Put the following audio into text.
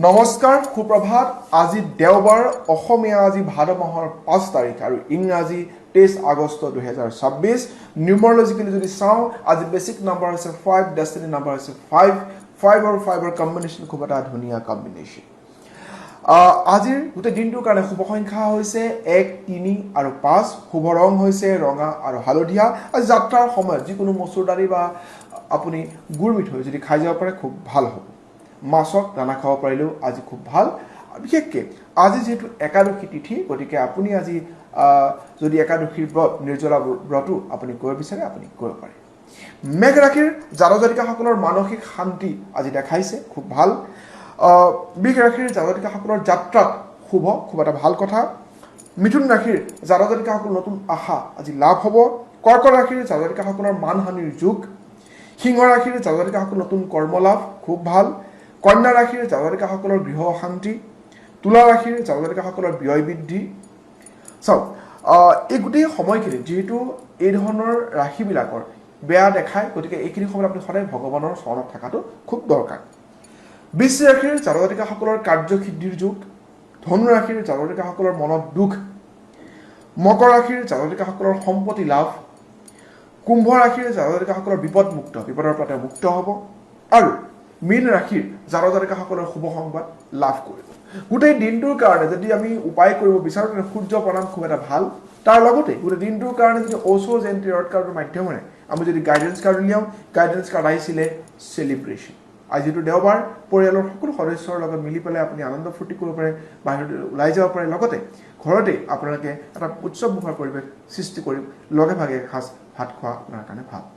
নমস্কাৰ সুপ্ৰভাত আজি দেওবাৰ অসমীয়া আজি ভাদ মাহৰ 5 তাৰিখ আৰু ইংৰাজী 23 আগষ্ট 2026 নিউমাৰলজিক্যালি যদি চাও আজি বেসিক নাম্বাৰ আছে 5 ডেষ্টিনি নাম্বাৰ আছে 5 আৰু 5 কম্বিনেশন খুব এটা ধুনীয়া কম্বিনেশন আজিৰ গোটেই দিনটোৰ কাৰণে শুভ সংখ্যা হৈছে 1 3 আৰু 5 শুভ ৰং হৈছে ৰঙা আৰু হালধীয়া আৰু যাত্ৰাৰ সময়ত যিকোনো মচুৰ দালি বা আপুনি গুড় মিঠৈ যদি খাই যাব পাৰে খুব ভাল হ'ব মাছক দানা খাব পাৰিলেও আজি খুব ভাল বিশেষকৈ আজি যেহেতু একাদশী তিথি গতিকে আপুনি আজি যদি একাদশীৰ ব্ৰত নিৰ্জলা ব্ৰতটো আপুনি কৰিব বিচাৰে আপুনি কৰিব পাৰে মেঘ ৰাশিৰ জাতক জাতিকাসকলৰ মানসিক শান্তি আজি দেখাইছে খুব ভাল বৃষ ৰাশিৰ জাতক জাতিকাসকলৰ যাত্ৰাত শুভ খুব এটা ভাল কথা মিথুন ৰাশিৰ জাতক জাতিকাসকলৰ নতুন আশা আজি লাভ হ'ব কৰ্কট ৰাশিৰ জাতক জাতিকাসকলৰ মানহানিৰ যুগ সিংহ ৰাশিৰ জাতক জাতিকাসকলৰ নতুন কৰ্মলাভ খুব ভাল কন্যা ৰাশিৰ জাতক জাতিকাসকলৰ গৃহ অশান্তি তুলা ৰাশিৰ জাতক জাতিকাসকলৰ ব্যয় বৃদ্ধি চাওক এই গোটেই সময়খিনি যেহেতু এই ধৰণৰ ৰাশিবিলাকৰ বেয়া দেখায় গতিকে এইখিনি সময়ত আপুনি সদায় ভগৱানৰ চৰণত থকাটো খুব দৰকাৰ বৃশ্চিক ৰাশিৰ জাতক জাতিকাসকলৰ কাৰ্যসিদ্ধিৰ যুগ ধনু ৰাশিৰ জাতক জাতিকাসকলৰ মনত দুখ মকৰ ৰাশিৰ জাতক জাতিকাসকলৰ সম্পত্তি লাভ কুম্ভ ৰাশিৰ জাতক জাতিকাসকলৰ বিপদৰ পৰা মুক্ত হ'ব আৰু মীন ৰাশিৰ জাতক জাতিকাসকলৰ শুভ সংবাদ লাভ কৰিব গোটেই দিনটোৰ কাৰণে যদি আমি উপায় কৰিব বিচাৰো তেনে সূৰ্য প্ৰণাম খুব এটা ভাল তাৰ লগতে গোটেই দিনটোৰ কাৰণে যদি ওচো জেন্টি ৰড কাৰ্ডৰ মাধ্যমেৰে আমি যদি গাইডেন্স কাৰ্ড উলিয়াও গাইডেন্স কাৰ্ড আহিছিলে সেলিব্ৰেশ্যন আজিটো দেওবাৰ পৰিয়ালৰ সকলো সদস্যৰ লগত মিলি পেলাই আপুনি আনন্দ ফূৰ্তি কৰিব পাৰে বাহিৰত ওলাই যাব পাৰে লগতে ঘৰতে আপোনালোকে এটা উৎসৱমুখৰ পৰিৱেশ সৃষ্টি কৰি লগে ভাগে এসাঁজ ভাত খোৱা আপোনাৰ কাৰণে ভাল